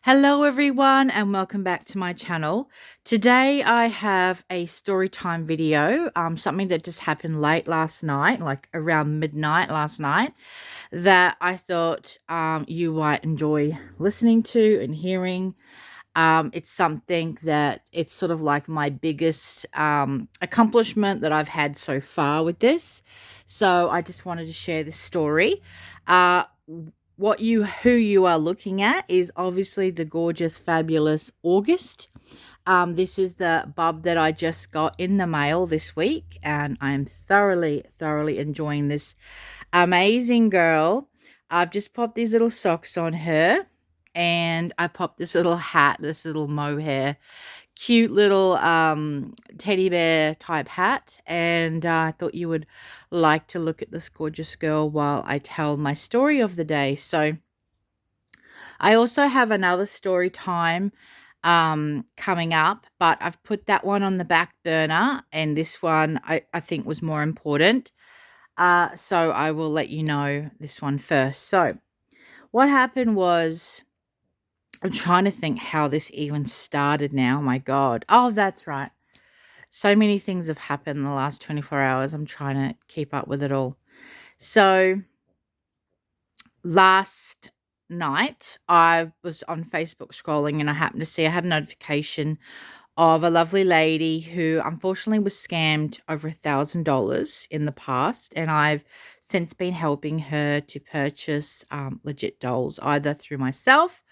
Hello everyone and welcome back to my channel. Today I have a story time video, something that just happened late last night, like around midnight last night, that I thought you might enjoy listening to and hearing. It's something that it's sort of like my biggest accomplishment that I've had so far with this. So I just wanted to share this story. Uh, who you are looking at is obviously the gorgeous, fabulous August. This is the bub that I just got in the mail this week, and I'm thoroughly enjoying this amazing girl. I've just popped these little socks on her, and I popped this little hat, this little mohair, cute little teddy bear type hat, and I thought you would like to look at this gorgeous girl while I tell my story of the day. So I also have another story time coming up, but I've put that one on the back burner, and this one I think was more important. So I will let you know this one first. So what happened was, I'm trying to think how this even started now. My God. Oh, that's right. So many things have happened in the last 24 hours. I'm trying to keep up with it all. So last night I was on Facebook scrolling, and I happened to see I had a notification of a lovely lady who unfortunately was scammed over $1,000 in the past, and I've since been helping her to purchase legit dolls, either through myself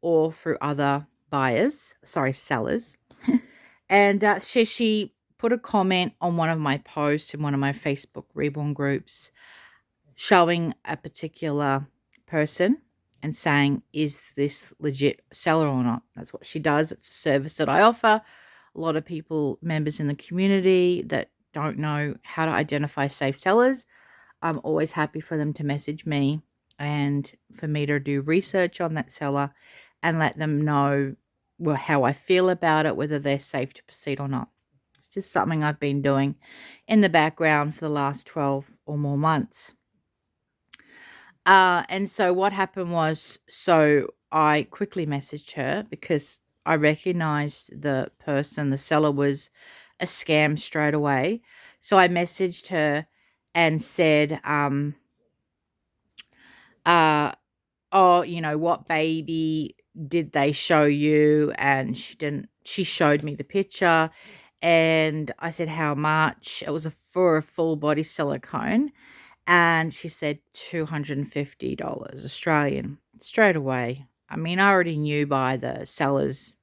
or through other sellers. And she put a comment on one of my posts in one of my Facebook Reborn groups, showing a particular person and saying, is this legit seller or not? That's what she does. It's a service that I offer. A lot of people, members in the community that don't know how to identify safe sellers, I'm always happy for them to message me and for me to do research on that seller and let them know, well, how I feel about it, whether they're safe to proceed or not. It's just something I've been doing in the background for the last 12 or more months. And so what happened was, so I quickly messaged her because I recognized the person, the seller was a scam straight away. So I messaged her and said, oh, what baby did they show you? And she showed me the picture, and I said, how much? It was for a full body silicone. And she said $250 Australian straight away. I mean, I already knew by the seller's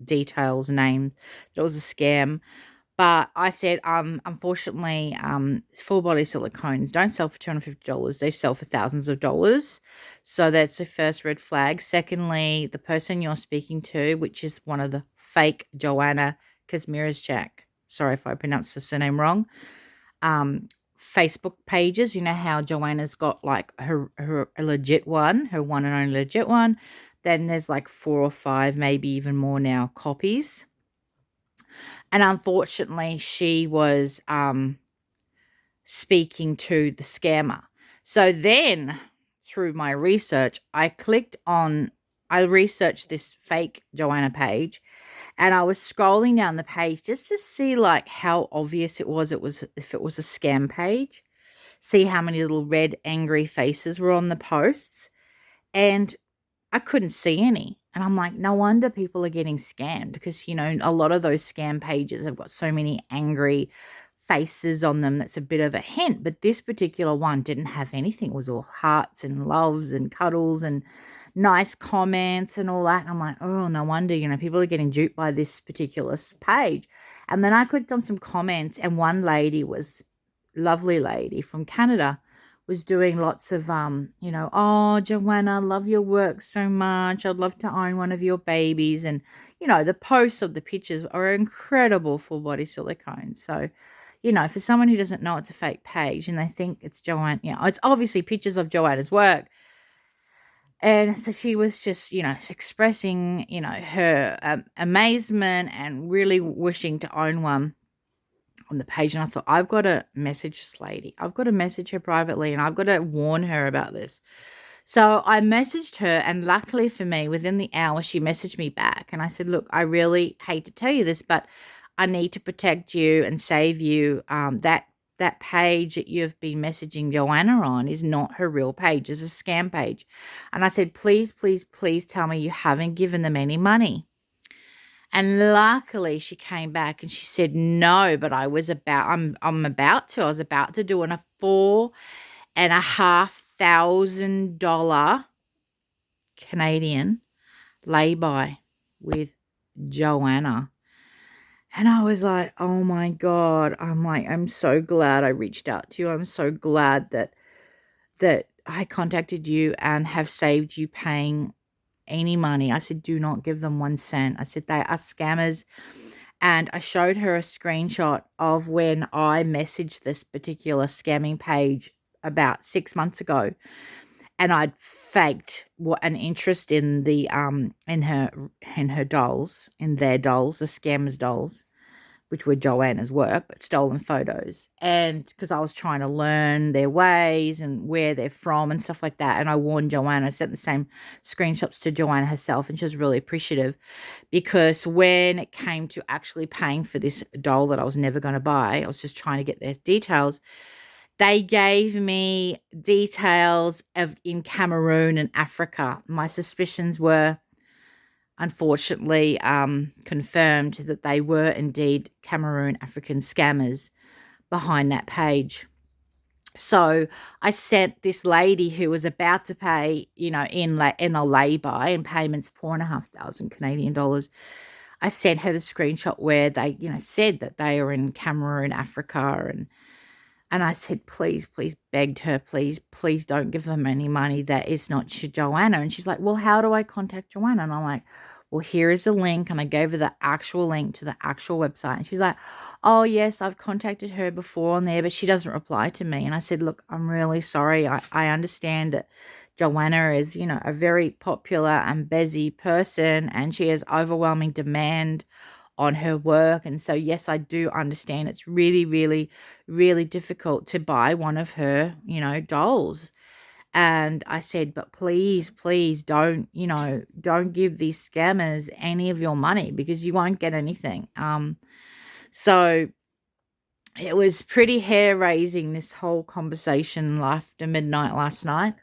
details, name, that it was a scam. But I said, unfortunately, full body silicones don't sell for $250. They sell for thousands of dollars. So that's the first red flag. Secondly, the person you're speaking to, which is one of the fake Joanna Kazmierczak, sorry if I pronounced the surname wrong, Facebook pages. You know how Joanna's got like her a legit one, her one and only legit one. Then there's like 4 or 5, maybe even more now, copies. And unfortunately, she was speaking to the scammer. So then, through my research, I researched this fake Joanna page, and I was scrolling down the page just to see like how obvious it was if it was a scam page. See how many little red angry faces were on the posts, and I couldn't see any. And I'm like, no wonder people are getting scammed, because, a lot of those scam pages have got so many angry faces on them. That's a bit of a hint. But this particular one didn't have anything. It was all hearts and loves and cuddles and nice comments and all that. And I'm like, oh, no wonder, people are getting duped by this particular page. And then I clicked on some comments, and one lady was, lovely lady from Canada, was doing lots of, oh, Joanna, love your work so much. I'd love to own one of your babies. And, the posts of the pictures are incredible full body silicone. So, for someone who doesn't know it's a fake page and they think it's Joanna, it's obviously pictures of Joanna's work. And so she was just, expressing, her amazement and really wishing to own one on the page. And I thought, I've got to message this lady. I've got to message her privately, and I've got to warn her about this. So I messaged her, and luckily for me, within the hour, she messaged me back. And I said, look, I really hate to tell you this, but I need to protect you and save you. That page that you've been messaging Joanna on is not her real page. It's a scam page. And I said, please, please, please tell me you haven't given them any money. And luckily she came back and she said, no, but I'm about to. I was about to do a $4,500 Canadian lay-by with Joanna. And I was like, oh my God. I'm like, I'm so glad I reached out to you. I'm so glad that I contacted you and have saved you paying any money. I said, do not give them 1 cent. I said, they are scammers. And I showed her a screenshot of when I messaged this particular scamming page about 6 months ago. And I'd faked an interest in the in her dolls, in their dolls, the scammers' dolls, which were Joanna's work, but stolen photos. And because I was trying to learn their ways and where they're from and stuff like that. And I warned Joanna, I sent the same screenshots to Joanna herself, and she was really appreciative, because when it came to actually paying for this doll that I was never going to buy, I was just trying to get their details. They gave me details of in Cameroon and Africa. My suspicions were unfortunately confirmed that they were indeed Cameroon African scammers behind that page. So I sent this lady who was about to pay, in a lay-by, and payments 4,500 Canadian dollars. I sent her the screenshot where they, said that they are in Cameroon, Africa, and I said, please, please, begged her, please, please don't give them any money. That is not Joanna. And she's like, well, how do I contact Joanna? And I'm like, well, here is the link. And I gave her the actual link to the actual website. And she's like, oh, yes, I've contacted her before on there, but she doesn't reply to me. And I said, look, I'm really sorry. I understand that Joanna is, a very popular and busy person, and she has overwhelming demand on her work. And so, yes, I do understand it's really, really, really difficult to buy one of her, dolls. And I said, but please, please don't give these scammers any of your money, because you won't get anything. So it was pretty hair raising, this whole conversation after midnight last night.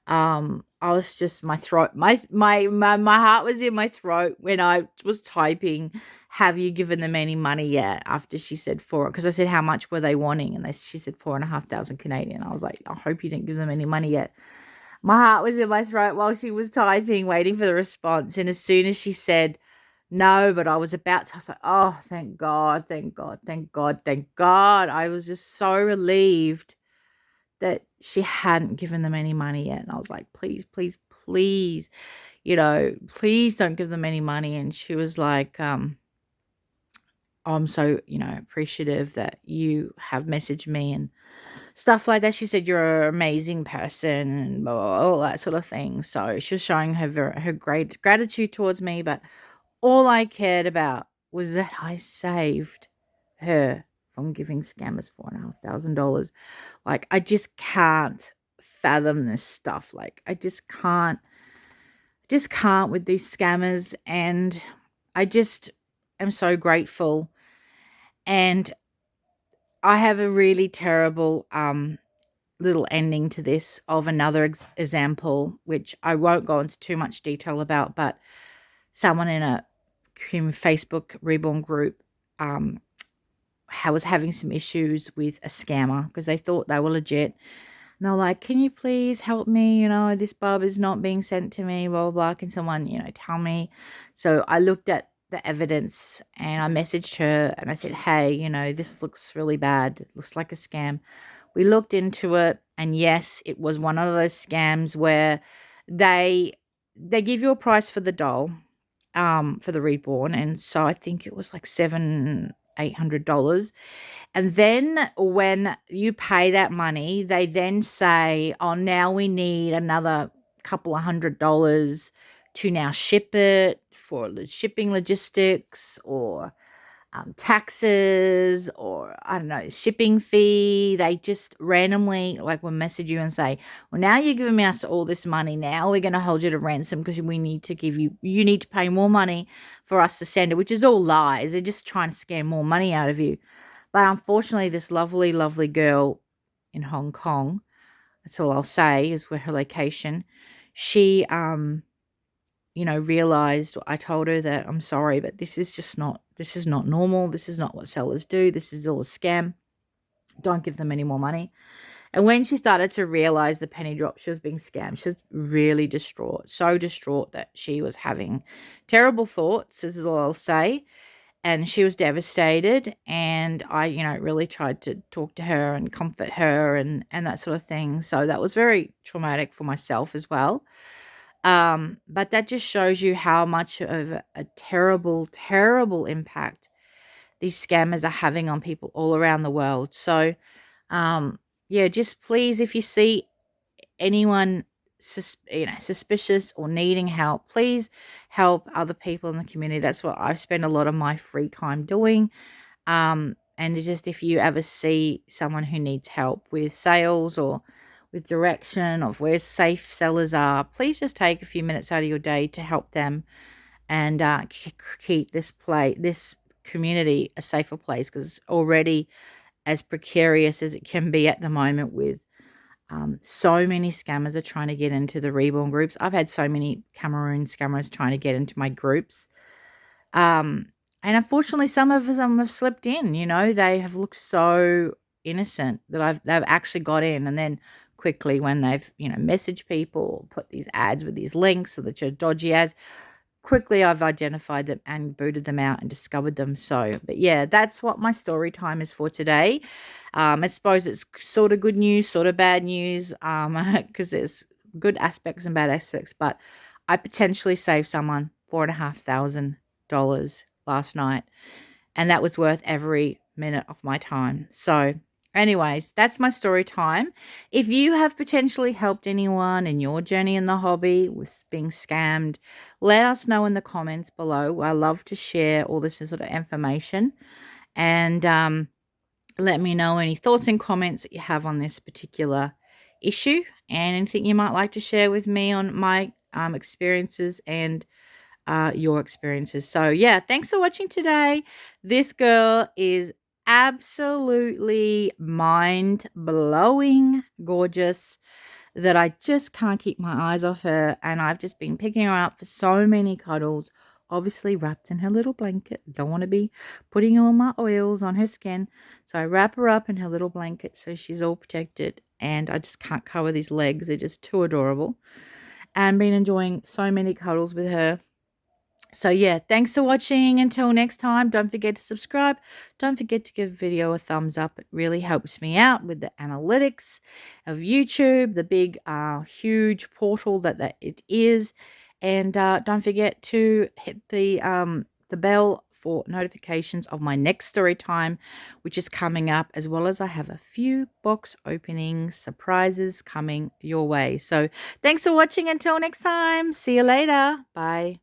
I was just, my throat, my heart was in my throat when I was typing, have you given them any money yet? After she said because I said, how much were they wanting? And she said 4,500 Canadian. I was like, I hope you didn't give them any money yet. My heart was in my throat while she was typing, waiting for the response. And as soon as she said no, but I was about to, I was like, oh, thank God, thank God, thank God, thank God. I was just so relieved that she hadn't given them any money yet. And I was like, please, please, please, please don't give them any money. And she was like, I'm so, appreciative that you have messaged me and stuff like that. She said, you're an amazing person and blah, blah, blah, all that sort of thing. So she was showing her great gratitude towards me. But all I cared about was that I saved her from giving scammers $4,500. Like, I just can't fathom this stuff. Like, I just can't with these scammers. And I just am so grateful. And I have a really terrible little ending to this of another example, which I won't go into too much detail about, but someone in a Facebook Reborn group was having some issues with a scammer because they thought they were legit. And they're like, can you please help me? This bub is not being sent to me, blah, blah, blah. Can someone, tell me? So I looked at the evidence and I messaged her and I said, hey, this looks really bad. It looks like a scam. We looked into it, and yes, it was one of those scams where they give you a price for the doll, for the reborn. And so I think it was like $700-800. And then when you pay that money, they then say, oh, now we need another couple of $100 to now ship it for the shipping logistics, or taxes, or I don't know, shipping fee. They just randomly like will message you and say, well, now you're giving us all this money. Now we're going to hold you to ransom because we need to you need to pay more money for us to send it, which is all lies. They're just trying to scam more money out of you. But unfortunately, this lovely, lovely girl in Hong Kong, that's all I'll say is where her location, she, realized, I told her that I'm sorry, but this is not normal. This is not what sellers do. This is all a scam. Don't give them any more money. And when she started to realize the penny drop, she was being scammed. She was really distraught, so distraught that she was having terrible thoughts, this is all I'll say. And she was devastated. And I, really tried to talk to her and comfort her and that sort of thing. So that was very traumatic for myself as well. But that just shows you how much of a terrible, terrible impact these scammers are having on people all around the world. So, yeah, just please, if you see anyone suspicious or needing help, please help other people in the community. That's what I spend a lot of my free time doing. And it's just, if you ever see someone who needs help with sales or with direction of where safe sellers are, please just take a few minutes out of your day to help them and keep this community a safer place, because it's already as precarious as it can be at the moment with so many scammers are trying to get into the reborn groups. I've had so many Cameroon scammers trying to get into my groups. And unfortunately, some of them have slipped in. They have looked so innocent that they've actually got in, and then quickly, when they've messaged people, put these ads with these links or the dodgy ads, quickly I've identified them and booted them out and discovered them. So, but yeah, that's what my story time is for today. I suppose it's sort of good news, sort of bad news, because there's good aspects and bad aspects. But I potentially saved someone $4,500 last night, and that was worth every minute of my time. So, anyways, that's my story time. If you have potentially helped anyone in your journey in the hobby with being scammed, let us know in the comments below. I love to share all this sort of information. And let me know any thoughts and comments that you have on this particular issue, and anything you might like to share with me on my experiences and your experiences. So yeah, thanks for watching today. This girl is absolutely mind-blowing gorgeous, that I just can't keep my eyes off her, and I've just been picking her up for so many cuddles, obviously wrapped in her little blanket. Don't want to be putting all my oils on her skin, so I wrap her up in her little blanket so she's all protected, and I just can't cover these legs. They're just too adorable, and been enjoying so many cuddles with her. So yeah, thanks for watching. Until next time, don't forget to subscribe. Don't forget to give the video a thumbs up. It really helps me out with the analytics of YouTube, the big, huge portal that it is. And don't forget to hit the bell for notifications of my next story time, which is coming up, as well as I have a few box opening surprises coming your way. So thanks for watching. Until next time, see you later. Bye.